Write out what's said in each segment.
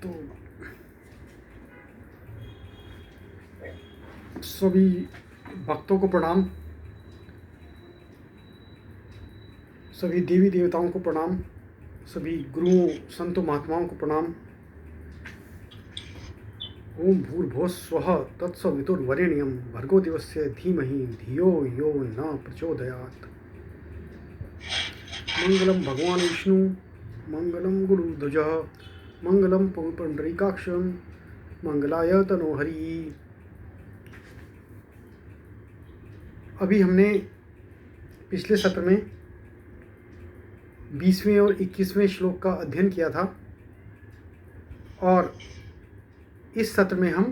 तो सभी भक्तों को प्रणाम, सभी देवी देवताओं को प्रणाम, सभी गुरुओं संतों महात्माओं को प्रणाम। ओम भूर्भुवः स्वः तत्सवितुर्वरेण्यं भर्गो देवस्य धीमहि धियो यो न प्रचोदयात्। मंगलम भगवान विष्णु, मंगलम गुरुध्वजः, मंगलम पुंडरीकाक्षं, मंगलाय तनोहरि। अभी हमने पिछले सत्र में 20वें और 21वें श्लोक का अध्ययन किया था और इस सत्र में हम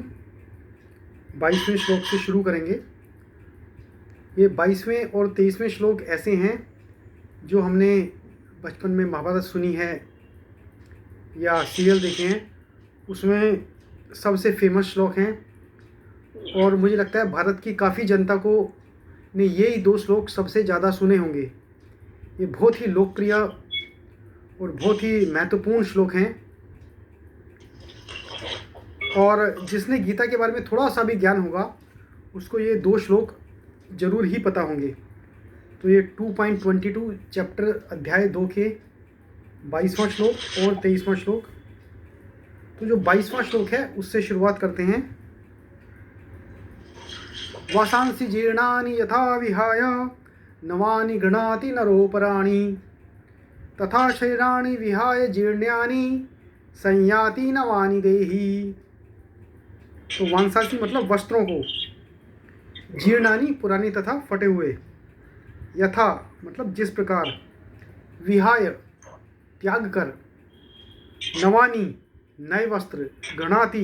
22वें श्लोक से शुरू करेंगे। ये 22वें और 23वें श्लोक ऐसे हैं जो हमने बचपन में महाभारत सुनी है या सीरियल देखे हैं, उसमें सबसे फेमस श्लोक हैं और मुझे लगता है भारत की काफ़ी जनता को ने यही दो श्लोक सबसे ज़्यादा सुने होंगे। ये बहुत ही लोकप्रिय और बहुत ही महत्वपूर्ण श्लोक हैं और जिसने गीता के बारे में थोड़ा सा भी ज्ञान होगा उसको ये दो श्लोक जरूर ही पता होंगे। तो ये 2.22 चैप्टर अध्याय 2 के 22वां श्लोक और 23वां श्लोक। तो जो 22वां श्लोक है उससे शुरुआत करते हैं। वासांसि जीर्णानि यथा विहाय नवानि गृह्णाति नरोपराणि तथा शरीराणि विहाय जीर्ण्यानि संयाति नवानि देहि। तो वांसांसि मतलब वस्त्रों को, जीर्णानि पुराने तथा फटे हुए, यथा मतलब जिस प्रकार, विहाय त्याग कर, नवानि नए वस्त्र, गृह्णाति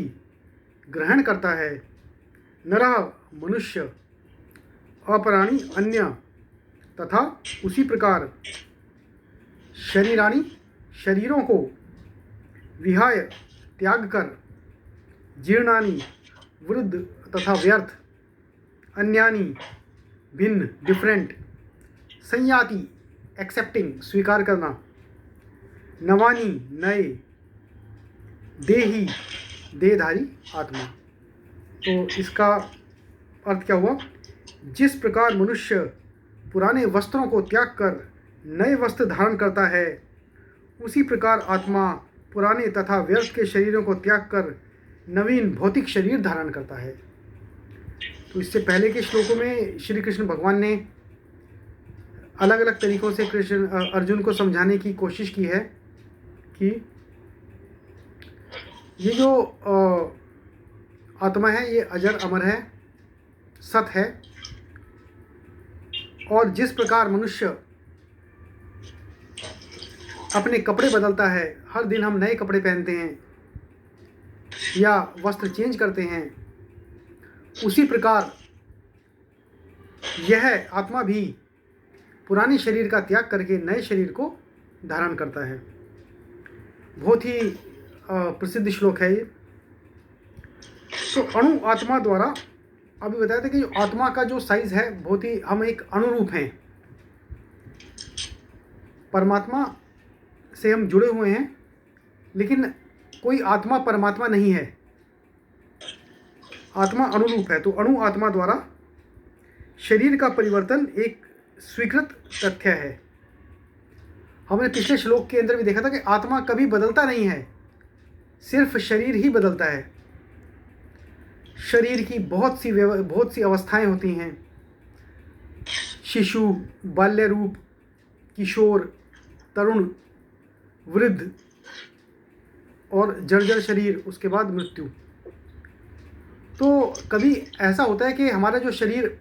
ग्रहण करता है, नरः मनुष्य, अपराणी अन्य, तथा उसी प्रकार शरीराणि शरीरों को, विहाय त्याग कर, जीर्णानि वृद्ध तथा व्यर्थ, अन्यानि भिन्न डिफरेंट, संयाति एक्सेप्टिंग स्वीकार करना, नवानि नए, देही देहधारी आत्मा। तो इसका अर्थ क्या हुआ? जिस प्रकार मनुष्य पुराने वस्त्रों को त्याग कर नए वस्त्र धारण करता है, उसी प्रकार आत्मा पुराने तथा व्यर्थ के शरीरों को त्याग कर नवीन भौतिक शरीर धारण करता है। तो इससे पहले के श्लोकों में श्री कृष्ण भगवान ने अलग अलग तरीक़ों से अर्जुन को समझाने की कोशिश की है कि ये जो आत्मा है ये अजर अमर है, सत है, और जिस प्रकार मनुष्य अपने कपड़े बदलता है, हर दिन हम नए कपड़े पहनते हैं या वस्त्र चेंज करते हैं, उसी प्रकार यह आत्मा भी पुराने शरीर का त्याग करके नए शरीर को धारण करता है। बहुत ही प्रसिद्ध श्लोक है ये। तो अणु आत्मा द्वारा अभी बताया था कि जो आत्मा का जो साइज है बहुत ही, हम एक अनुरूप हैं, परमात्मा से हम जुड़े हुए हैं, लेकिन कोई आत्मा परमात्मा नहीं है, आत्मा अनुरूप है। तो अणु आत्मा द्वारा शरीर का परिवर्तन एक स्वीकृत तथ्य है। हमने पिछले श्लोक के अंदर भी देखा था कि आत्मा कभी बदलता नहीं है, सिर्फ शरीर ही बदलता है। शरीर की बहुत सी अवस्थाएं होती हैं, शिशु, बाल्य रूप, किशोर, तरुण, वृद्ध और जर्जर शरीर, उसके बाद मृत्यु। तो कभी ऐसा होता है कि हमारा जो शरीर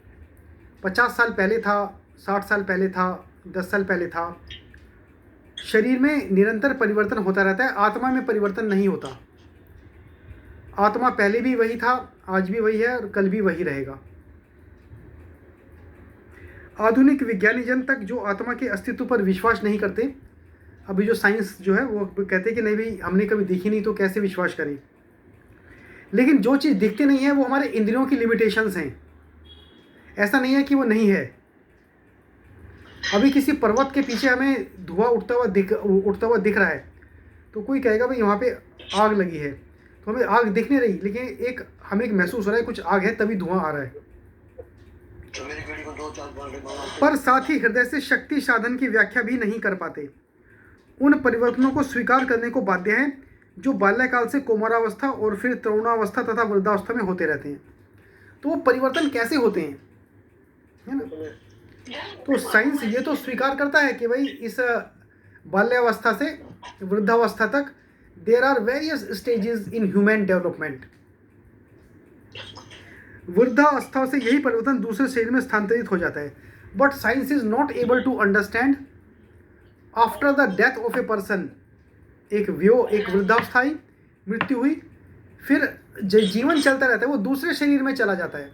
50 साल पहले था, 60 साल पहले था, 10 साल पहले था, शरीर में निरंतर परिवर्तन होता रहता है, आत्मा में परिवर्तन नहीं होता। आत्मा पहले भी वही था, आज भी वही है और कल भी वही रहेगा। आधुनिक विज्ञानी जन तक जो आत्मा के अस्तित्व पर विश्वास नहीं करते, अभी जो साइंस जो है वो कहते हैं कि नहीं भाई हमने कभी देखी नहीं तो कैसे विश्वास करें। लेकिन जो चीज़ दिखती नहीं है वो हमारे इंद्रियों की लिमिटेशंस हैं, ऐसा नहीं है कि वो नहीं है। अभी किसी पर्वत के पीछे हमें धुआं उठता हुआ दिख रहा है, तो कोई कहेगा भाई यहाँ पे आग लगी है, तो हमें आग दिख नहीं रही, लेकिन हमें एक महसूस हो रहा है कुछ आग है, तभी धुआं आ रहा है। पर साथ ही हृदय से शक्ति साधन की व्याख्या भी नहीं कर पाते, उन परिवर्तनों को स्वीकार करने को बाध्य हैं जो बाल्यकाल से कौमारावस्था और फिर तरुणावस्था तथा वृद्धावस्था में होते रहते हैं। तो वो परिवर्तन कैसे होते हैं, है ना? तो साइंस ये तो स्वीकार करता है कि भाई इस बाल्यावस्था से वृद्धावस्था तक there are various stages in human development. वृद्धावस्था से यही परिवर्तन दूसरे शरीर में स्थानांतरित हो जाता है। But science is not able to understand after the death of a person, एक वृद्धावस्था आई, मृत्यु हुई, फिर जीवन चलता रहता है, वो दूसरे शरीर में चला जाता है।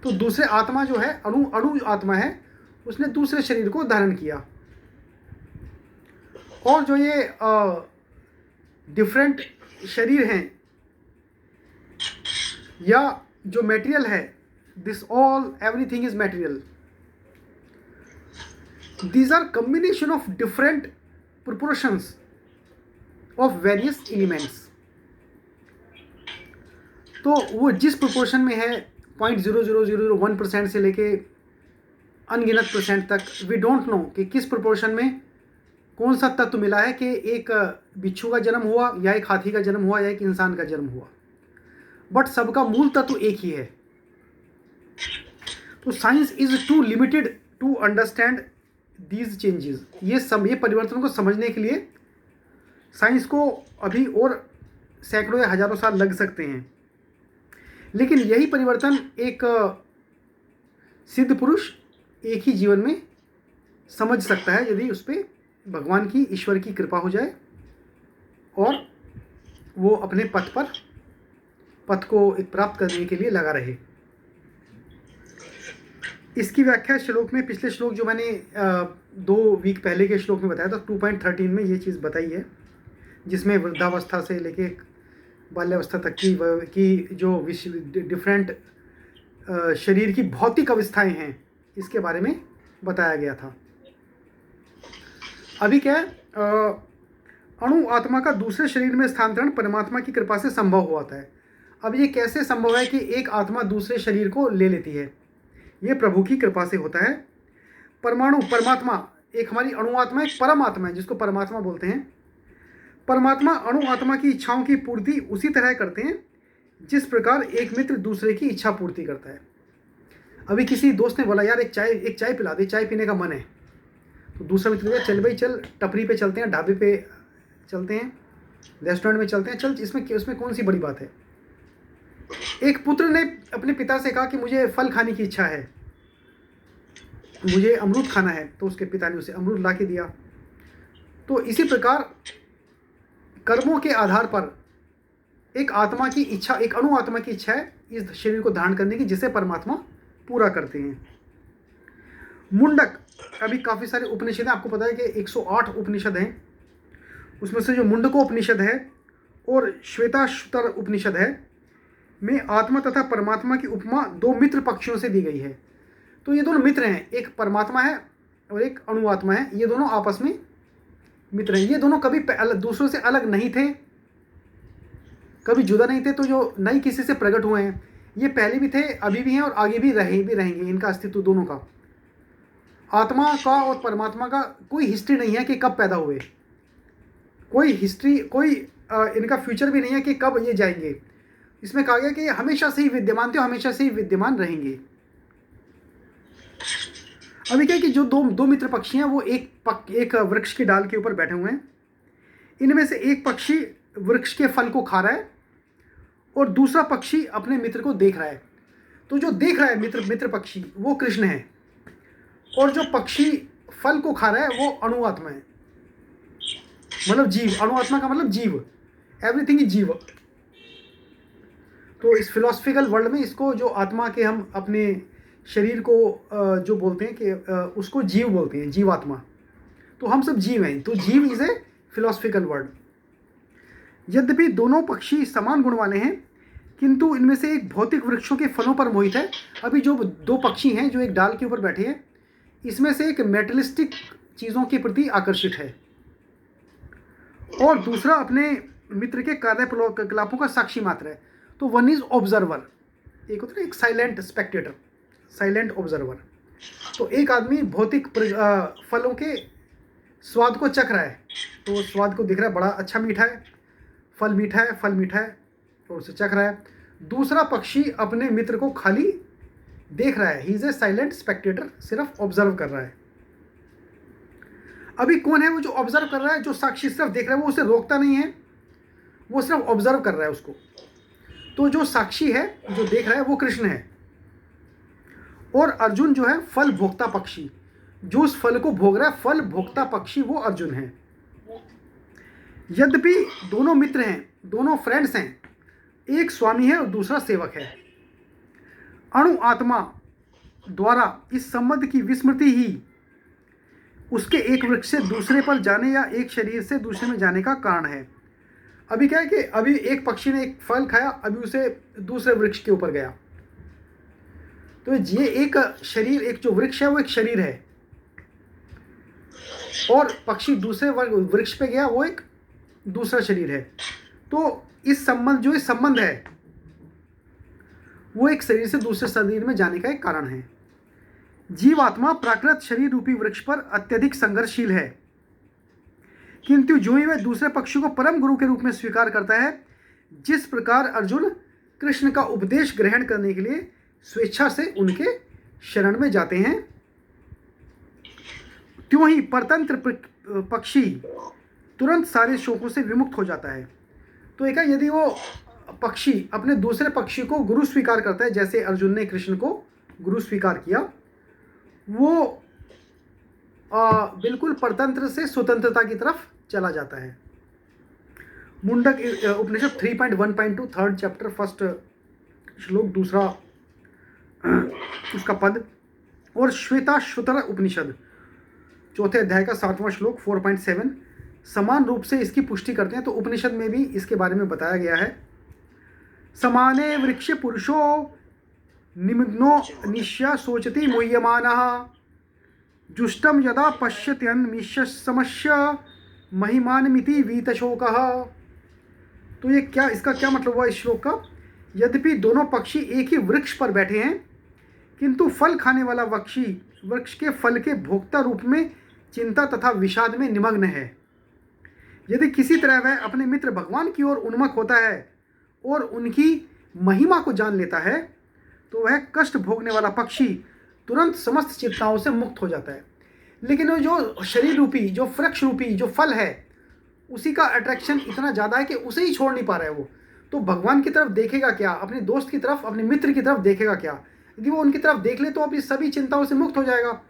तो दूसरे आत्मा जो है, अणु आत्मा है, उसने दूसरे शरीर को धारण किया। और जो ये डिफरेंट शरीर हैं या जो मटेरियल है, this all everything is material, these are combination of different proportions of various elements। तो वो जिस प्रोपोर्शन में है 0.0001% से लेके अनगिनत परसेंट तक, वी डोंट नो कि किस प्रोपोर्शन में कौन सा तत्व मिला है कि एक बिच्छू का जन्म हुआ या एक हाथी का जन्म हुआ या एक इंसान का जन्म हुआ, बट सबका मूल तत्व एक ही है। तो science is too limited to understand these changes. ये परिवर्तन को समझने के लिए साइंस को अभी और सैकड़ों या हजारों साल लग सकते हैं, लेकिन यही परिवर्तन एक सिद्ध पुरुष एक ही जीवन में समझ सकता है, यदि उस पर भगवान की, ईश्वर की कृपा हो जाए और वो अपने पथ को प्राप्त करने के लिए लगा रहे। इसकी व्याख्या श्लोक में, पिछले श्लोक जो मैंने 2 वीक पहले के श्लोक में बताया था, 2.13 में ये चीज़ बताई है, जिसमें वृद्धावस्था से लेके बाल्यावस्था तक की जो डिफरेंट शरीर की भौतिक अवस्थाएं हैं, इसके बारे में बताया गया था। अभी क्या है, अणु आत्मा का दूसरे शरीर में स्थानांतरण परमात्मा की कृपा से संभव होता है। अब ये कैसे संभव है कि एक आत्मा दूसरे शरीर को ले लेती है? ये प्रभु की कृपा से होता है। परमात्मा, एक हमारी अणु आत्मा, एक परम आत्मा है जिसको परमात्मा बोलते हैं। परमात्मा अणु आत्मा की इच्छाओं की पूर्ति उसी तरह करते हैं जिस प्रकार एक मित्र दूसरे की इच्छा पूर्ति करता है। अभी किसी दोस्त ने बोला, यार एक चाय पिला दे, चाय पीने का मन है। तो दूसरा मित्र बोला, चल भाई चल, टपरी पे चलते हैं, ढाबे पे चलते हैं, रेस्टोरेंट में चलते हैं, चल, इसमें कौन सी बड़ी बात है। एक पुत्र ने अपने पिता से कहा कि मुझे फल खाने की इच्छा है, मुझे अमरूद खाना है, तो उसके पिता ने उसे अमरूद ला के दिया। तो इसी प्रकार कर्मों के आधार पर एक आत्मा की इच्छा, एक अणु आत्मा की इच्छा है इस शरीर को धारण करने की, जिसे परमात्मा पूरा करते हैं। मुंडक, अभी काफ़ी सारे उपनिषद हैं, आपको पता है कि 108 उपनिषद हैं, उसमें से जो मुंडको उपनिषद है और श्वेताश्वतर उपनिषद है में आत्मा तथा परमात्मा की उपमा 2 मित्र पक्षियों से दी गई है। तो ये दोनों मित्र हैं, एक परमात्मा है और एक अणु आत्मा है, ये दोनों आपस में मित्र हैं। ये दोनों कभी दूसरों से अलग नहीं थे, कभी जुदा नहीं थे, तो जो नई किसी से प्रकट हुए हैं, ये पहले भी थे, अभी भी हैं और आगे भी रहेंगे। इनका अस्तित्व दोनों का, आत्मा का और परमात्मा का कोई हिस्ट्री नहीं है कि कब पैदा हुए, कोई हिस्ट्री, कोई इनका फ्यूचर भी नहीं है कि कब ये जाएंगे। इसमें कहा गया कि ये हमेशा से ही विद्यमान थे और हमेशा से ही विद्यमान रहेंगे। अभी क्या है कि जो दो मित्र पक्षी हैं वो एक वृक्ष की डाल के ऊपर बैठे हुए हैं। इनमें से एक पक्षी वृक्ष के फल को खा रहा है और दूसरा पक्षी अपने मित्र को देख रहा है। तो जो देख रहा है मित्र पक्षी, वो कृष्ण है, और जो पक्षी फल को खा रहा है वो अणु आत्मा है, मतलब जीव। अणु आत्मा का मतलब जीव, एवरीथिंग इज जीव। तो इस फिलोसफिकल वर्ल्ड में इसको, जो आत्मा के हम अपने शरीर को जो बोलते हैं कि उसको जीव बोलते हैं, जीवात्मा। तो हम सब जीव हैं, तो जीव इज ए फिलोसफिकल वर्ड। यद्यपि दोनों पक्षी समान गुण वाले हैं, किंतु इनमें से एक भौतिक वृक्षों के फलों पर मोहित है। अभी जो 2 पक्षी हैं जो एक डाल के ऊपर बैठे हैं, इसमें से एक मेटलिस्टिक चीज़ों के प्रति आकर्षित है और दूसरा अपने मित्र के कार्यकलापों का साक्षी मात्र है। तो वन इज ऑब्जर्वर, एक होता है एक साइलेंट स्पेक्टेटर, साइलेंट ऑब्जर्वर। तो एक आदमी भौतिक फलों के स्वाद को चख रहा है, तो स्वाद को दिख रहा है बड़ा अच्छा मीठा है, फल मीठा है, फल मीठा है, और उसे चख रहा है। दूसरा पक्षी अपने मित्र को खाली देख रहा है, he is a silent Spectator, सिर्फ ऑब्जर्व कर रहा है। अभी कौन है वो जो ऑब्जर्व कर रहा है? जो साक्षी सिर्फ देख रहा है, वो उसे रोकता नहीं है, वो सिर्फ ऑब्जर्व कर रहा है उसको। तो जो साक्षी है, जो देख रहा है, वो कृष्ण है, और अर्जुन जो है फल भोक्ता पक्षी, जो उस फल को भोग रहा है, फल भोक्ता पक्षी वो अर्जुन है। यद्यपि दोनों मित्र हैं, दोनों फ्रेंड्स हैं, एक स्वामी है और दूसरा सेवक है, अणु आत्मा द्वारा इस संबंध की विस्मृति ही उसके एक वृक्ष से दूसरे पर जाने या एक शरीर से दूसरे में जाने का कारण है। अभी क्या है कि अभी एक पक्षी ने एक फल खाया, अभी उसे दूसरे वृक्ष के ऊपर गया, तो ये एक शरीर, एक जो वृक्ष है वो एक शरीर है, और पक्षी दूसरे वृक्ष पे गया, वो एक दूसरा शरीर है। तो इस संबंध, जो इस संबंध है, वो एक शरीर से दूसरे शरीर में जाने का एक कारण है। जीवात्मा प्राकृत शरीर रूपी वृक्ष पर अत्यधिक संघर्षशील है, किंतु जो ही वह दूसरे पक्षी को परम गुरु के रूप में स्वीकार करता है, जिस प्रकार अर्जुन कृष्ण का उपदेश ग्रहण करने के लिए स्वेच्छा से उनके शरण में जाते हैं, त्यों ही परतंत्र पक्षी तुरंत सारे शोकों से विमुक्त हो जाता है। तो एक यदि वो पक्षी अपने दूसरे पक्षी को गुरु स्वीकार करता है, जैसे अर्जुन ने कृष्ण को गुरु स्वीकार किया, वो बिल्कुल परतंत्र से स्वतंत्रता की तरफ चला जाता है। मुंडक उपनिषद 3.1.2 थर्ड चैप्टर फर्स्ट श्लोक दूसरा उसका पद, और श्वेताश्वतर उपनिषद चौथे अध्याय का 7वां श्लोक 4.7 समान रूप से इसकी पुष्टि करते हैं। तो उपनिषद में भी इसके बारे में बताया गया है। समाने वृक्ष पुरुषो निमग्नो निश्या सोचति मुह्यमानः जुष्टम यदा पश्यत्यन्मिष्य समस्य महिमानमिति वीतशोकः। तो ये क्या, इसका क्या मतलब हुआ इस श्लोक का? यद्यपि दोनों पक्षी एक ही वृक्ष पर बैठे हैं, किंतु फल खाने वाला पक्षी वृक्ष के फल के भोक्ता रूप में चिंता तथा विषाद में निमग्न है। यदि किसी तरह वह अपने मित्र भगवान की ओर उन्मुख होता है और उनकी महिमा को जान लेता है, तो वह कष्ट भोगने वाला पक्षी तुरंत समस्त चिंताओं से मुक्त हो जाता है। लेकिन वो जो शरीर रूपी, जो वृक्ष रूपी जो फल है, उसी का अट्रैक्शन इतना ज़्यादा है कि उसे ही छोड़ नहीं पा रहा है वो। तो भगवान की तरफ देखेगा क्या, अपने दोस्त की तरफ, अपने मित्र की तरफ देखेगा क्या? यदि वो उनकी तरफ देख ले तो अपनी सभी चिंताओं से मुक्त हो जाएगा।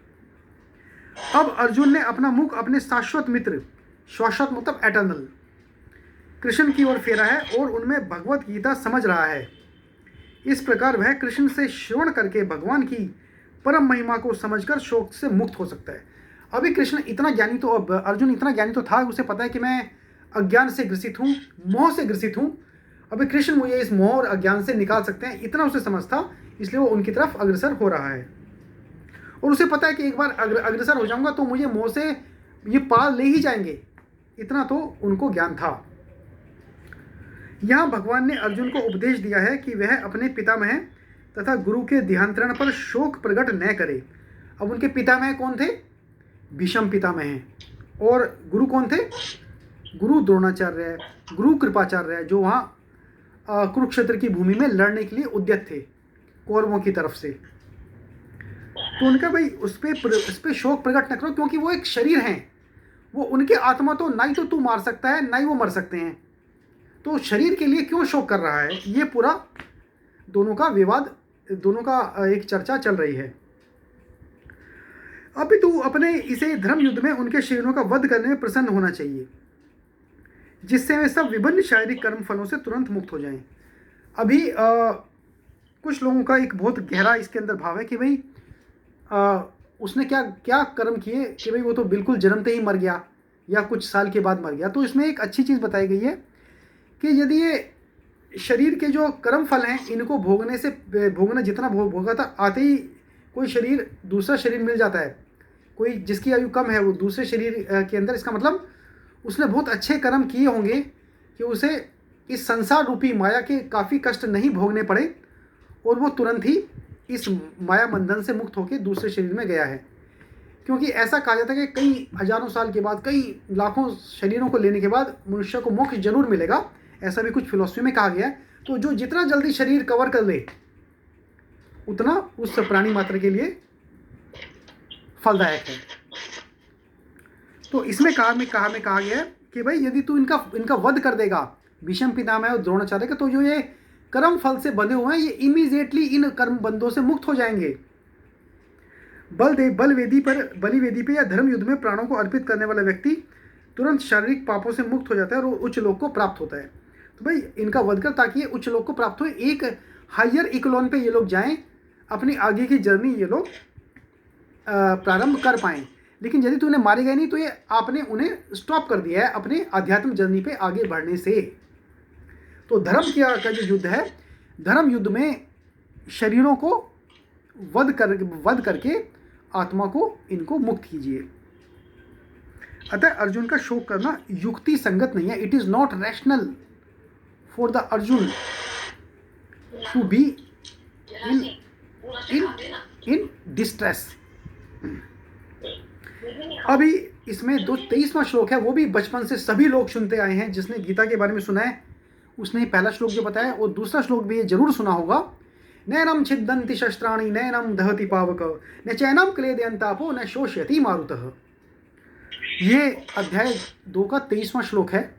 अब अर्जुन ने अपना मुख अपने शाश्वत मित्र, शाश्वत मतलब एटर्नल, कृष्ण की ओर फेरा है और उनमें भगवत गीता समझ रहा है। इस प्रकार वह कृष्ण से श्रवण करके भगवान की परम महिमा को समझकर शोक से मुक्त हो सकता है। अभी कृष्ण इतना ज्ञानी तो, अर्जुन इतना ज्ञानी तो था, उसे पता है कि मैं अज्ञान से ग्रसित हूँ, मोह से ग्रसित हूँ। अभी कृष्ण मुझे इस मोह और अज्ञान से निकाल सकते हैं, इतना उसे समझ था, इसलिए वो उनकी तरफ अग्रसर हो रहा है। और उसे पता है कि एक बार अग्रसर हो जाऊंगा तो मुझे मोह से ये पार ले ही जाएंगे, इतना तो उनको ज्ञान था। यहाँ भगवान ने अर्जुन को उपदेश दिया है कि वह अपने पितामह तथा गुरु के देहांतरण पर शोक प्रकट न करे। अब उनके पितामह कौन थे? भीष्म पितामह। और गुरु कौन थे? गुरु द्रोणाचार्य, गुरु कृपाचार्य, जो वहाँ कुरुक्षेत्र की भूमि में लड़ने के लिए उद्यत थे कौरवों की तरफ से। तो उनका भाई उस पर शोक प्रकट न करो, क्योंकि वो एक शरीर हैं, वो उनके आत्मा तो ना ही तो तू मार सकता है ना ही वो मर सकते हैं। तो शरीर के लिए क्यों शोक कर रहा है? ये पूरा दोनों का विवाद, दोनों का एक चर्चा चल रही है। अभी तो अपने इसे धर्म युद्ध में उनके शरीरों का वध करने में प्रसन्न होना चाहिए, जिससे वे सब विभिन्न शारीरिक कर्म फलों से तुरंत मुक्त हो जाएं। अभी कुछ लोगों का एक बहुत गहरा इसके अंदर भाव है कि भाई उसने क्या क्या कर्म किए कि भाई वो तो बिल्कुल जन्मते ही मर गया या कुछ साल के बाद मर गया। तो इसमें एक अच्छी चीज़ बताई गई है कि यदि ये शरीर के जो कर्म फल हैं, इनको भोगना जितना भोगा था, आते ही कोई शरीर, दूसरा शरीर मिल जाता है, कोई जिसकी आयु कम है वो दूसरे शरीर के अंदर, इसका मतलब उसने बहुत अच्छे कर्म किए होंगे कि उसे इस संसार रूपी माया के काफ़ी कष्ट नहीं भोगने पड़े और वो तुरंत ही इस माया बंधन से मुक्त होकर दूसरे शरीर में गया है। क्योंकि ऐसा कहा जाता है कि कई हजारों साल के बाद, कई लाखों शरीरों को लेने के बाद मनुष्य को मोक्ष जरूर मिलेगा, ऐसा भी कुछ फिलॉसफी में कहा गया है। तो जो जितना जल्दी शरीर कवर कर ले उतना उस प्राणी मात्र के लिए फलदायक है। तो इसमें कहा गया है कि भाई यदि तू इनका वध कर देगा, भीष्म पितामह और द्रोणाचार्य का, तो जो ये कर्म फल से बंधे हुए हैं ये इमीडिएटली इन कर्म बंधों से मुक्त हो जाएंगे। बलिवेदी पे या धर्म युद्ध में प्राणों को अर्पित करने वाला व्यक्ति तुरंत शारीरिक पापों से मुक्त हो जाता है और उच्च लोक को प्राप्त होता है। तो भाई इनका वध कर ताकि ये उच्च लोक को प्राप्त हो, एक हायर इकोलॉन पे ये लोग जाएं, अपनी आगे की जर्नी ये लोग प्रारंभ कर पाएं। लेकिन यदि तूने मारे गए नहीं तो ये आपने उन्हें स्टॉप कर दिया है अपने आध्यात्म जर्नी पे आगे बढ़ने से। तो धर्म का जो युद्ध है, धर्म युद्ध में शरीरों को वध करके आत्मा को इनको मुक्त कीजिए। अतः अर्जुन का शोक करना युक्ति संगत नहीं है। It is not rational for the Arjun to be in distress. अभी इसमें 23वां श्लोक है, वो भी बचपन से सभी लोग सुनते आए हैं। जिसने गीता के बारे में सुना है उसने पहला श्लोक जो बताया और दूसरा श्लोक भी ये जरूर सुना होगा। नैनम छिद्दन्ति शस्त्राणि नैनम दहति पावक न चैनम क्लेदयन्तापो न शोष्यति मारुतः। ये अध्याय 2 का 23वां श्लोक है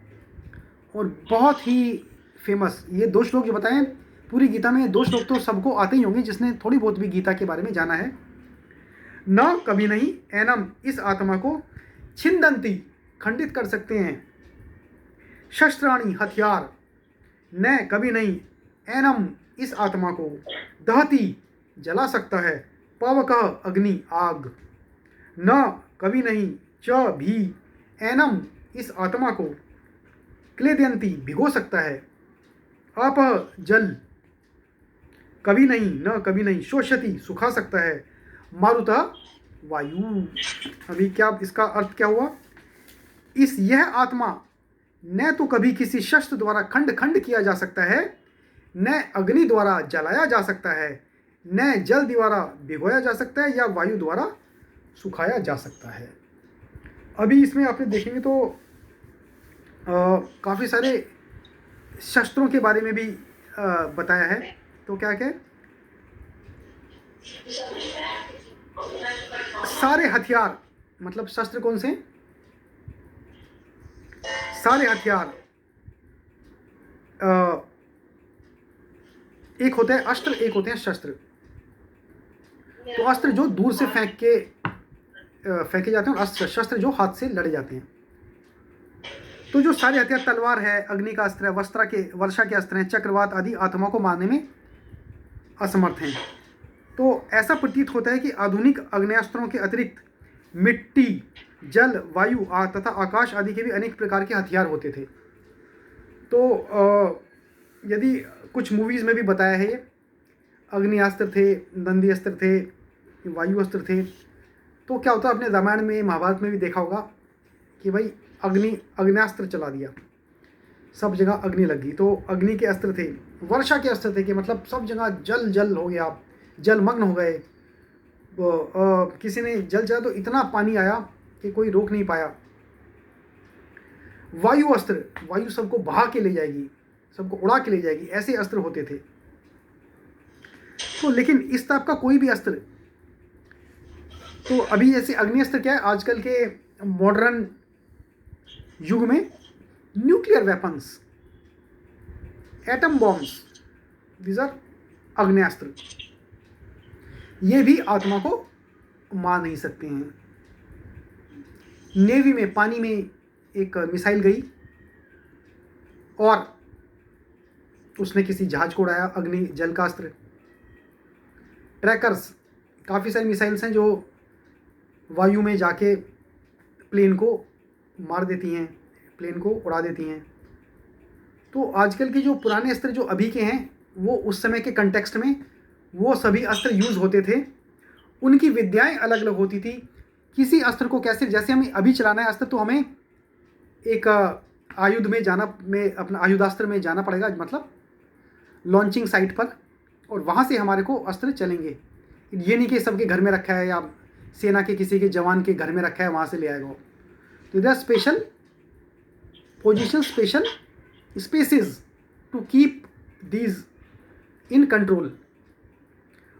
और बहुत ही फेमस। ये 2 श्लोक जो बताए पूरी गीता में, 2 श्लोक तो सबको आते ही होंगे जिसने थोड़ी बहुत भी गीता के बारे में जाना है। न कभी नहीं, एनम इस आत्मा को, छिंदंती खंडित कर सकते हैं, शस्त्राणी हथियार, न कभी नहीं, एनम इस आत्मा को, दहती जला सकता है, पावकः अग्नि आग, न कभी नहीं, च भी एनम इस आत्मा को, क्लेदयंती भिगो सकता है, आप जल कभी नहीं, न कभी नहीं, शोषति सुखा सकता है, मारुता वायु। अभी क्या इसका अर्थ क्या हुआ? यह आत्मा न तो कभी किसी शस्त्र द्वारा खंड किया जा सकता है, न अग्नि द्वारा जलाया जा सकता है, न जल द्वारा भिगोया जा सकता है या वायु द्वारा सुखाया जा सकता है। अभी इसमें आपने देखेंगे तो काफ़ी सारे शस्त्रों के बारे में भी बताया है। तो क्या सारे हथियार, मतलब शस्त्र कौन से? सारे हथियार, एक होते हैं अस्त्र, एक होते हैं शस्त्र। तो अस्त्र जो दूर से फेंके जाते हैं और शस्त्र जो हाथ से लड़े जाते हैं। तो जो सारे हथियार, तलवार है, अग्नि का अस्त्र है, वर्षा के अस्त्र हैं, चक्रवात आदि आत्मा को मारने में असमर्थ हैं। तो ऐसा प्रतीत होता है कि आधुनिक अग्नेयास्त्रों के अतिरिक्त मिट्टी, जल, वायु तथा आकाश आदि के भी अनेक प्रकार के हथियार होते थे। तो यदि कुछ मूवीज़ में भी बताया है, ये अग्नियास्त्र थे, नंदी अस्त्र थे, वायु अस्त्र थे। तो क्या होता है, आपने रामायण में, महाभारत में भी देखा होगा कि भाई अग्नियास्त्र चला दिया, सब जगह अग्नि लग गई। तो अग्नि के अस्त्र थे, वर्षा के अस्त्र थे कि मतलब सब जगह जल हो गया, आप जलमग्न हो गए। किसी ने जल चला तो इतना पानी आया कि कोई रोक नहीं पाया। वायु अस्त्र, वायु सबको बहा के ले जाएगी, सबको उड़ा के ले जाएगी, ऐसे अस्त्र होते थे। तो लेकिन इस टाइप का कोई भी अस्त्र, तो अभी जैसे अग्नि अस्त्र क्या है, आजकल के मॉडर्न युग में nuclear weapons, atom bombs, these are अग्नेयास्त्र। ये भी आत्मा को मार नहीं सकते हैं। नेवी में, पानी में एक मिसाइल गई और उसने किसी जहाज को उड़ाया, अग्नि जल का अस्त्र। ट्रैकर्स, काफ़ी सारी मिसाइल्स हैं जो वायु में जाके प्लेन को मार देती हैं, प्लेन को उड़ा देती हैं। तो आजकल के जो पुराने अस्त्र जो अभी के हैं, वो उस समय के कंटेक्स्ट में वो सभी अस्त्र यूज़ होते थे। उनकी विद्याएं अलग अलग होती थी। किसी अस्त्र को कैसे, जैसे हमें अभी चलाना है अस्त्र, तो हमें एक आयुध में जाना, में अपना आयुधास्त्र में जाना पड़ेगा, मतलब लॉन्चिंग साइट पर, और वहाँ से हमारे को अस्त्र चलेंगे। ये नहीं कि सबके घर में रखा है या सेना के किसी के जवान के घर में रखा है वहाँ से ले आएगा वो। तो इधर special position, special spaces to keep these in control.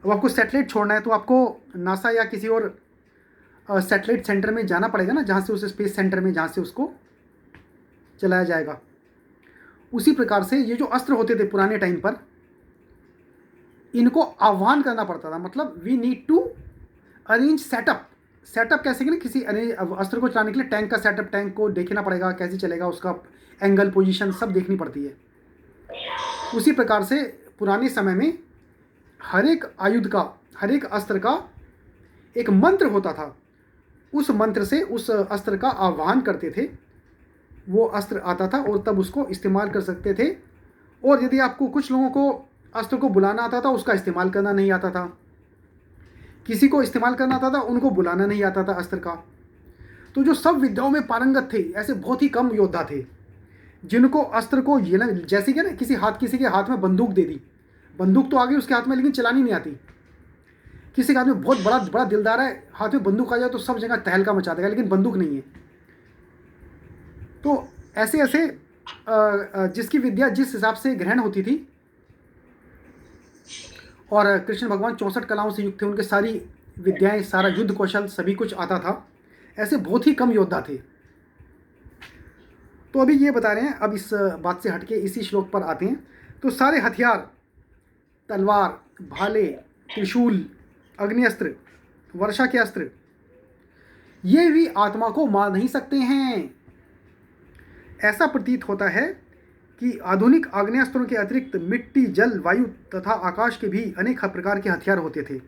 अब आपको सैटेलाइट छोड़ना है तो आपको नासा या किसी और सैटेलाइट सेंटर में जाना पड़ेगा ना, जहाँ से उस स्पेस सेंटर में जहाँ से उसको चलाया जाएगा। उसी प्रकार से ये जो अस्त्र होते थे पुराने टाइम पर, इनको आह्वान करना पड़ता था, मतलब we need to arrange setup. Setup कैसे कि किसी अस्त्र को चलाने के लिए टैंक का सेटअप, टैंक को देखना पड़ेगा कैसे चलेगा, उसका एंगल, पोजीशन सब देखनी पड़ती है। उसी प्रकार से पुराने समय में हर एक आयुध का, हर एक अस्त्र का एक मंत्र होता था। उस मंत्र से उस अस्त्र का आह्वान करते थे, वो अस्त्र आता था और तब उसको इस्तेमाल कर सकते थे। और यदि आपको, कुछ लोगों को अस्त्र को बुलाना आता था, उसका इस्तेमाल करना नहीं आता था। किसी को इस्तेमाल करना आता था, उनको बुलाना नहीं आता था अस्त्र का। तो जो सब विद्याओं में पारंगत थे, ऐसे बहुत ही कम योद्धा थे जिनको अस्त्र को, ये ना जैसे कि ना किसी के हाथ में बंदूक दे दी, बंदूक तो आ गई उसके हाथ में लेकिन चलानी नहीं आती। किसी के हाथ में बहुत बड़ा बड़ा दिलदार है, हाथ में बंदूक आ जाए तो सब जगह तहलका मचा देगा, लेकिन बंदूक नहीं है। तो ऐसे ऐसे जिसकी विद्या जिस हिसाब से ग्रहण होती थी, और कृष्ण भगवान 64 कलाओं से युक्त थे, उनके सारी विद्याएं, सारा युद्ध कौशल सभी कुछ आता था, ऐसे बहुत ही कम योद्धा थे। तो अभी ये बता रहे हैं, अब इस बात से हटके इसी श्लोक पर आते हैं। तो सारे हथियार, तलवार, भाले, त्रिशूल, अग्नि-अस्त्र, वर्षा के अस्त्र, ये भी आत्मा को मार नहीं सकते हैं। ऐसा प्रतीत होता है कि आधुनिक आग्नेयास्त्रों के अतिरिक्त मिट्टी, जल, वायु तथा आकाश के भी अनेक प्रकार के हथियार होते थे।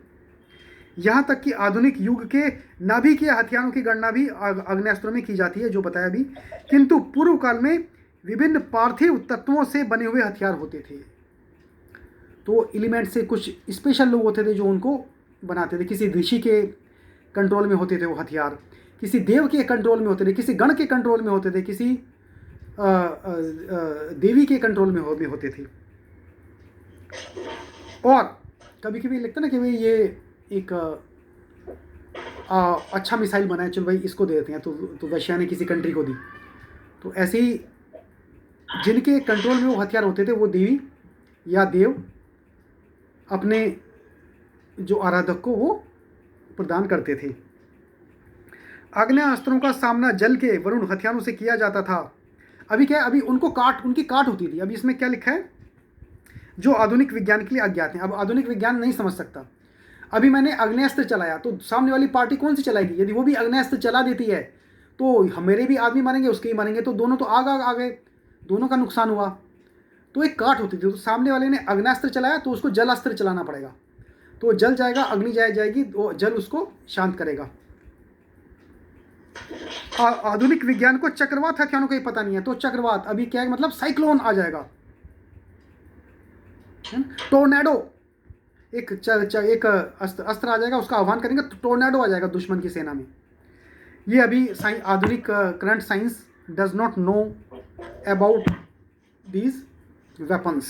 यहाँ तक कि आधुनिक युग के नाभिकीय हथियारों की गणना भी आग्नेयास्त्रों में की जाती है, जो बताया भी। किंतु पूर्व काल में विभिन्न पार्थिव तत्वों से बने हुए हथियार होते थे। तो एलिमेंट से कुछ स्पेशल लोग होते थे जो उनको बनाते थे। किसी ऋषि के कंट्रोल में होते थे वो हथियार, किसी देव के कंट्रोल में होते थे, किसी गण के कंट्रोल में होते थे, किसी देवी के कंट्रोल में होते थे। और कभी कभी लगता ना कि भाई ये एक अच्छा मिसाइल बनाया, चलो भाई इसको दे देते हैं, तो रशिया ने किसी कंट्री को दी। तो ऐसे ही जिनके कंट्रोल में वो हथियार होते थे, वो देवी या देव अपने जो आराधक को वो प्रदान करते थे। आग्नेयास्त्रों का सामना जल के वरुण हथियारों से किया जाता था। अभी क्या है, अभी उनकी काट होती थी। अभी इसमें क्या लिखा है, जो आधुनिक विज्ञान के लिए अज्ञात हैं। अब आधुनिक विज्ञान नहीं समझ सकता। अभी मैंने आग्नेयास्त्र चलाया तो सामने वाली पार्टी कौन सी चलाएगी? यदि वो भी आग्नेयास्त्र चला देती है तो मेरे भी आदमी मारेंगे, उसके ही मारेंगे, तो दोनों तो आग आ गए, दोनों का नुकसान हुआ। तो एक काट होती थी। तो सामने वाले ने आग्नेयास्त्र चलाया तो उसको जलास्त्र चलाना पड़ेगा, तो जल जाएगा, अग्नि जाएगी, तो जल उसको शांत करेगा। आधुनिक विज्ञान को चक्रवात हथियारों का ही पता नहीं है, तो चक्रवात अभी क्या है, मतलब साइक्लोन आ जाएगा, टोर्नेडो, एक अस्त्र आ जाएगा, उसका आह्वान करेंगे तो टोर्नेडो आ जाएगा दुश्मन की सेना में। ये अभी आधुनिक current science does not know about these weapons.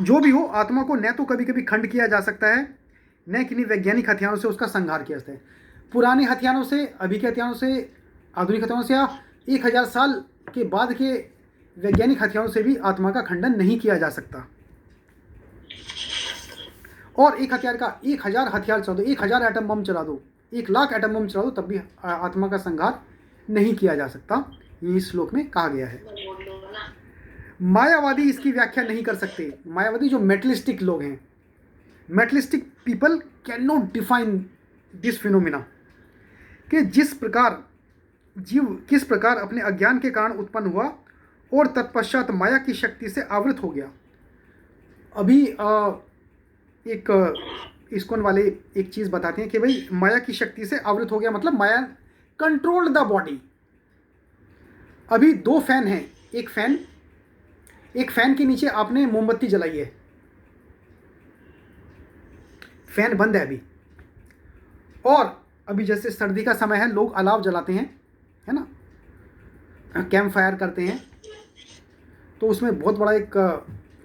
जो भी हो, आत्मा को न तो कभी कभी खंड किया जा सकता है, न किन्हीं वैज्ञानिक हथियारों से उसका संहार किया जाता है। पुराने हथियारों से, अभी के हथियारों से, आधुनिक हथियारों से, या 1000 साल के बाद के वैज्ञानिक हथियारों से भी आत्मा का खंडन नहीं किया जा सकता। और एक हथियार का 1000 हथियार चला दो, 1000 एटम बम चला दो, 1,00,000 एटम बम चला दो, तब भी आत्मा का संहार नहीं किया जा सकता। ये इस श्लोक में कहा गया है। मायावादी इसकी व्याख्या नहीं कर सकते। मायावादी जो मेटलिस्टिक लोग हैं, materialistic people cannot define this phenomena, कि जिस प्रकार जीव किस प्रकार अपने अज्ञान के कारण उत्पन्न हुआ और तत्पश्चात माया की शक्ति से आवृत हो गया। अभी एक इस्कॉन वाले एक चीज़ बताते हैं कि भाई माया की शक्ति से आवृत हो गया, मतलब माया कंट्रोल द बॉडी। अभी 2 फैन हैं, एक फैन के नीचे आपने मोमबत्ती जलाई है, फैन बंद है अभी, और अभी जैसे सर्दी का समय है, लोग अलाव जलाते हैं, है ना, कैंप फायर करते हैं, तो उसमें बहुत बड़ा एक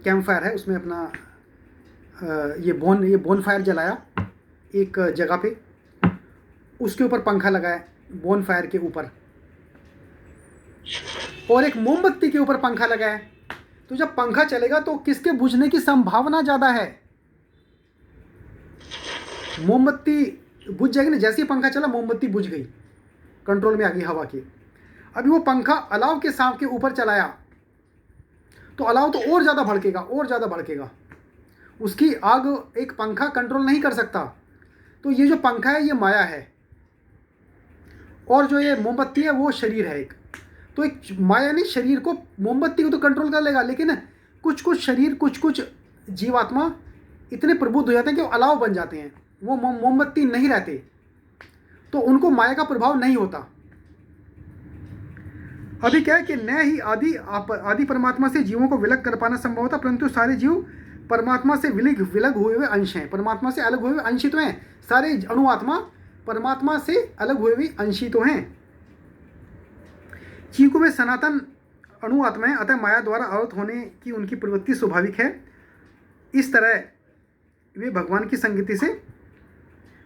कैंप फायर है, उसमें अपना ये बोन फायर जलाया एक जगह पे, उसके ऊपर पंखा लगाया बोन फायर के ऊपर, और एक मोमबत्ती के ऊपर पंखा लगाया। तो जब पंखा चलेगा तो किसके बुझने की संभावना ज़्यादा है? मोमबत्ती बुझ जाएगी ना, जैसे ही पंखा चला मोमबत्ती बुझ गई, कंट्रोल में आ गई हवा की। अभी वो पंखा अलाव के सांप के ऊपर चलाया तो अलाव तो और ज़्यादा भड़केगा, और ज़्यादा भड़केगा, उसकी आग एक पंखा कंट्रोल नहीं कर सकता। तो ये जो पंखा है ये माया है, और जो ये मोमबत्ती है वो शरीर है एक। तो एक माया ने शरीर को, मोमबत्ती को तो कंट्रोल कर लेगा, लेकिन कुछ कुछ शरीर, कुछ कुछ जीवात्मा इतने प्रबुद्ध हो जाते हैं कि वो अलाव बन जाते हैं, वो मोमबत्ती नहीं रहते, तो उनको माया का प्रभाव नहीं होता। अभी क्या है कि न ही आदि परमात्मा से जीवों को विलग कर पाना संभव होता, परंतु सारे जीव परमात्मा से विलग हुए हुए अंश हैं, परमात्मा से अलग हुए हुए अंशी तो हैं। सारे अणुआत्मा परमात्मा से अलग हुए हुए अंशी तो हैं। जीवों में सनातन अणु आत्माएं, अतः माया द्वारा आवृत होने की उनकी प्रवृत्ति स्वाभाविक है। इस तरह वे भगवान की संगति से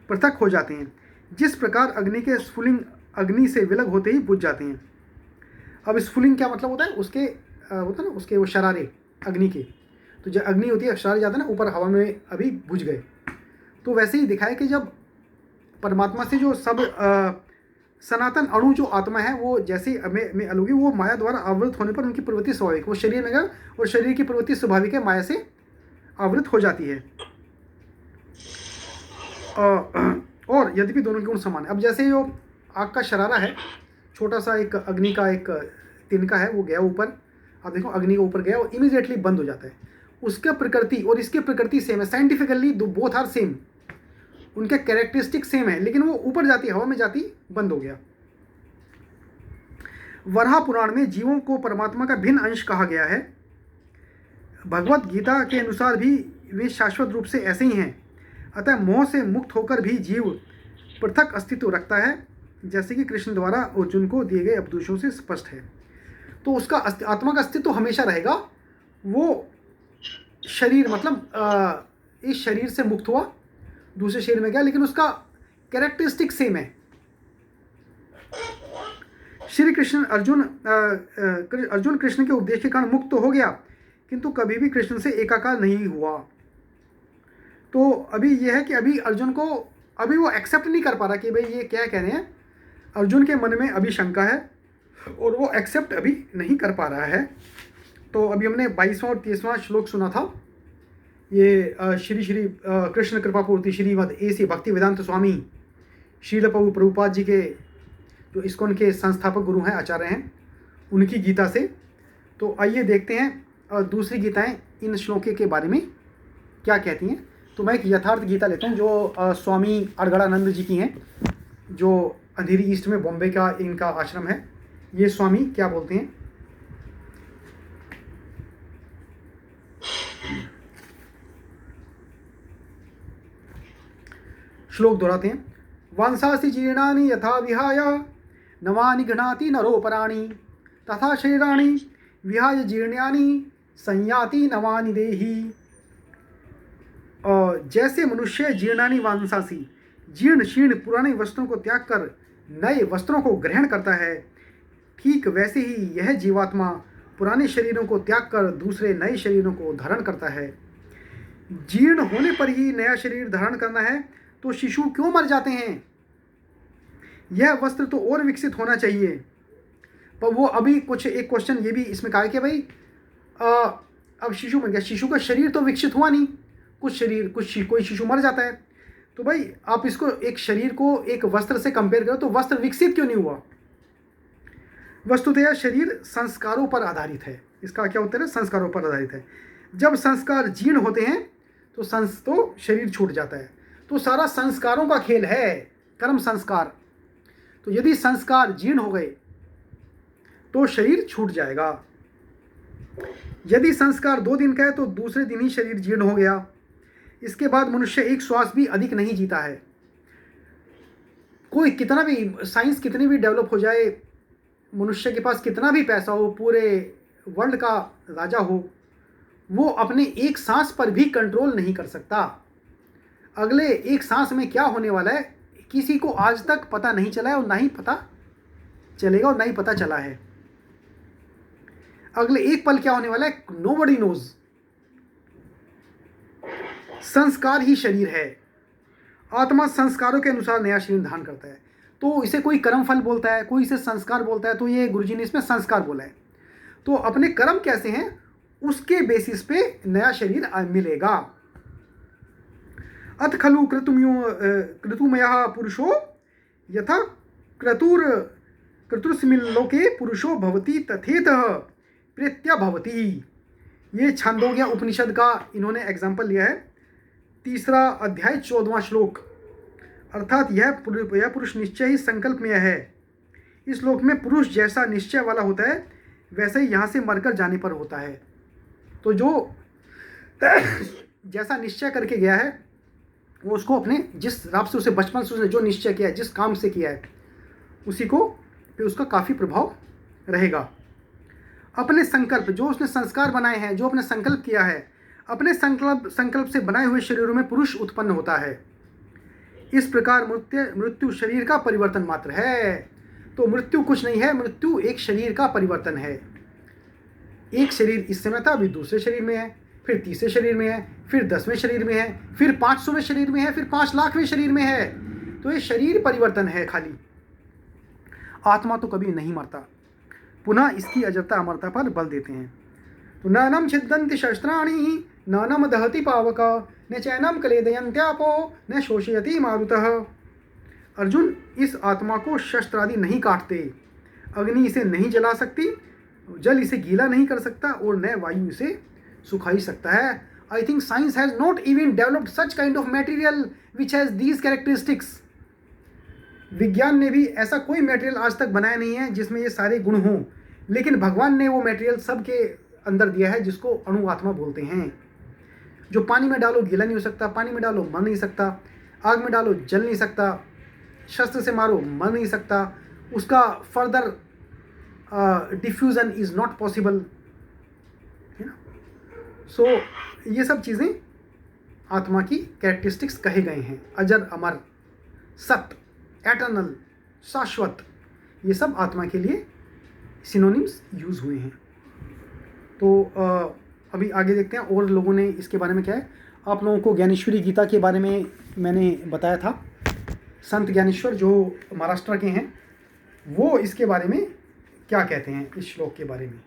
पृथक हो जाते हैं, जिस प्रकार अग्नि के स्फुलिंग अग्नि से विलग होते ही बुझ जाते हैं। अब स्फुलिंग क्या मतलब होता है? उसके होता है ना, उसके वो शरारे अग्नि के, तो जब अग्नि होती है शरारे जाते हैं ना ऊपर हवा में, अभी बुझ गए। तो वैसे ही दिखाया कि जब परमात्मा से जो सब सनातन अणु जो आत्मा है वो जैसे में अलग है, वो माया द्वारा आवृत होने पर उनकी प्रवृत्ति स्वाभाविक, वो शरीर में गए और शरीर की प्रवृत्ति स्वाभाविक है, माया से आवृत हो जाती है। और यद्यपि दोनों के गुण समान है। अब जैसे जो आग का शरारा है, छोटा सा एक अग्नि का एक तिनका है, वो गया ऊपर, आप देखो अग्नि के ऊपर गया और इमीडिएटली बंद हो जाता है। उसका प्रकृति और इसकी प्रकृति सेम है, साइंटिफिकली बोथ आर सेम, उनके कैरेक्टरिस्टिक सेम है, लेकिन वो ऊपर जाती हवा में जाती बंद हो गया। वराह पुराण में जीवों को परमात्मा का भिन्न अंश कहा गया है। भगवत गीता के अनुसार भी वे शाश्वत रूप से ऐसे ही हैं, अतः मोह से मुक्त होकर भी जीव पृथक अस्तित्व रखता है, जैसे कि कृष्ण द्वारा अर्जुन को दिए गए उपदेशों से स्पष्ट है। तो उसका आत्मा का अस्तित्व हमेशा रहेगा। वो शरीर मतलब इस शरीर से मुक्त हुआ, दूसरे शरीर में गया, लेकिन उसका कैरेक्टरिस्टिक सेम है। श्री कृष्ण अर्जुन कृष्ण के उपदेश के कारण मुक्त तो हो गया, किंतु कभी भी कृष्ण से एकाकार नहीं हुआ। तो अभी यह है कि अभी अर्जुन को अभी वो एक्सेप्ट नहीं कर पा रहा कि भाई ये क्या कह रहे हैं। अर्जुन के मन में अभी शंका है और वो एक्सेप्ट अभी नहीं कर पा रहा है। तो अभी हमने 22वां और 23वां श्लोक सुना था। ये श्री श्री कृष्ण कृपा पूर्ति श्रीमद A.C. भक्ति वेदांत स्वामी श्रील प्रभुपाद जी के जो इस्कॉन के संस्थापक गुरु हैं, आचार्य हैं, उनकी गीता से। तो आइए देखते हैं दूसरी गीताएं इन श्लोके के बारे में क्या कहती हैं। तो मैं एक यथार्थ गीता लेता हूँ जो स्वामी अड़गड़ानंद जी की हैं, जो अंधेरी ईस्ट में बॉम्बे का इनका आश्रम है। ये स्वामी क्या बोलते हैं। श्लोक दोहराते हैं। वांसासि जीर्णानि यथा विहाय नवानि गृह्णाति नरोपराणि, तथा शरीराणि विहाय जीर्णानि संयाति नवानि देहि। जैसे मनुष्य जीर्णानि वांसासि, जीर्ण शीर्ण पुराने वस्त्रों को त्याग कर नए वस्त्रों को ग्रहण करता है, ठीक वैसे ही यह जीवात्मा पुराने शरीरों को त्याग कर दूसरे नए शरीरों को धारण करता है। जीर्ण होने पर ही नया शरीर धारण करना है तो शिशु क्यों मर जाते हैं? यह वस्त्र तो और विकसित होना चाहिए। पर वो अभी कुछ एक क्वेश्चन ये भी इसमें कहा कि भाई अब शिशु मर गया, शिशु का शरीर तो विकसित हुआ नहीं, कोई शिशु मर जाता है। तो भाई आप इसको एक शरीर को एक वस्त्र से कंपेयर करो तो वस्त्र विकसित क्यों नहीं हुआ? वस्तुतः शरीर संस्कारों पर आधारित है। इसका क्या उत्तर है? संस्कारों पर आधारित है। जब संस्कार जीर्ण होते हैं तो शरीर छूट जाता है। तो सारा संस्कारों का खेल है, कर्म संस्कार। तो यदि संस्कार जीर्ण हो गए तो शरीर छूट जाएगा। यदि संस्कार 2 दिन का है तो दूसरे दिन ही शरीर जीर्ण हो गया। इसके बाद मनुष्य एक श्वास भी अधिक नहीं जीता है। कोई कितना भी साइंस कितनी भी डेवलप हो जाए, मनुष्य के पास कितना भी पैसा हो, पूरे वर्ल्ड का राजा हो, वो अपने एक सांस पर भी कंट्रोल नहीं कर सकता। अगले एक सांस में क्या होने वाला है किसी को आज तक पता नहीं चला है और ना ही पता चलेगा और ना ही पता चला है। अगले एक पल क्या होने वाला है नोबडी नोज। संस्कार ही शरीर है। आत्मा संस्कारों के अनुसार नया शरीर धारण करता है। तो इसे कोई कर्म फल बोलता है, कोई इसे संस्कार बोलता है, तो ये गुरुजी ने इसमें संस्कार बोला है। तो अपने कर्म कैसे हैं उसके बेसिस पे नया शरीर मिलेगा। अथ खलु क्रतुमयः पुरुषो यथा क्रतुस्मिन् लोके पुरुषो भवति तथेतः प्रेत्या भवति। ये छांदोग्य उपनिषद का इन्होंने एग्जाम्पल लिया है। 3 अध्याय 14वां श्लोक। अर्थात यह पुरुष निश्चय ही संकल्पमय है। इस श्लोक में पुरुष जैसा निश्चय वाला होता है वैसे ही यहाँ से मरकर जाने पर होता है। तो जो जैसा निश्चय करके गया है वो उसको अपने जिस राब से उसे बचपन से उसने जो निश्चय किया है, जिस काम से किया है, उसी को फिर उसका काफ़ी प्रभाव रहेगा। अपने संकल्प जो उसने संस्कार बनाए हैं, जो अपने संकल्प किया है, अपने संकल्प से बनाए हुए शरीरों में पुरुष उत्पन्न होता है। इस प्रकार मृत्यु शरीर का परिवर्तन मात्र है। तो मृत्यु कुछ नहीं है, मृत्यु एक शरीर का परिवर्तन है। एक शरीर इस समय था, अभी दूसरे शरीर में है, फिर तीसरे शरीर में है, फिर 10वें शरीर में है, फिर 500वें शरीर में है, फिर 5 लाखवें शरीर में है। तो ये शरीर परिवर्तन है खाली। आत्मा तो कभी नहीं मरता। पुनः इसकी अजरता अमरता पर बल देते हैं। तो नम छिदंति शस्त्राणि नम दहति पावक न चैनम कलेदयन्त्यापो न शोषयति मारुतः। अर्जुन, इस आत्मा को शस्त्र आदि नहीं काटते, अग्नि इसे नहीं जला सकती, जल इसे गीला नहीं कर सकता और न वायु इसे सुखाई सकता है। I think science has not even developed such kind of material which has these characteristics. विज्ञान ने भी ऐसा कोई मटेरियल आज तक बनाया नहीं है जिसमें ये सारे गुण हों, लेकिन भगवान ने वो मटेरियल सबके अंदर दिया है जिसको अणु आत्मा बोलते हैं। जो पानी में डालो गीला नहीं हो सकता, पानी में डालो मर नहीं सकता, आग में डालो जल नहीं सकता, शस्त्र से मारो मर नहीं सकता, उसका further diffusion is not possible, है ना। सो ये सब चीज़ें आत्मा की कैरेक्टरिस्टिक्स कहे गए हैं। अजर, अमर, सत्य, एटर्नल, शाश्वत, ये सब आत्मा के लिए सिनोनिम्स यूज़ हुए हैं। तो अभी आगे देखते हैं और लोगों ने इसके बारे में क्या है। आप लोगों को ज्ञानेश्वरी गीता के बारे में मैंने बताया था। संत ज्ञानेश्वर जो महाराष्ट्र के हैं वो इसके बारे में क्या कहते हैं, इस श्लोक के बारे में।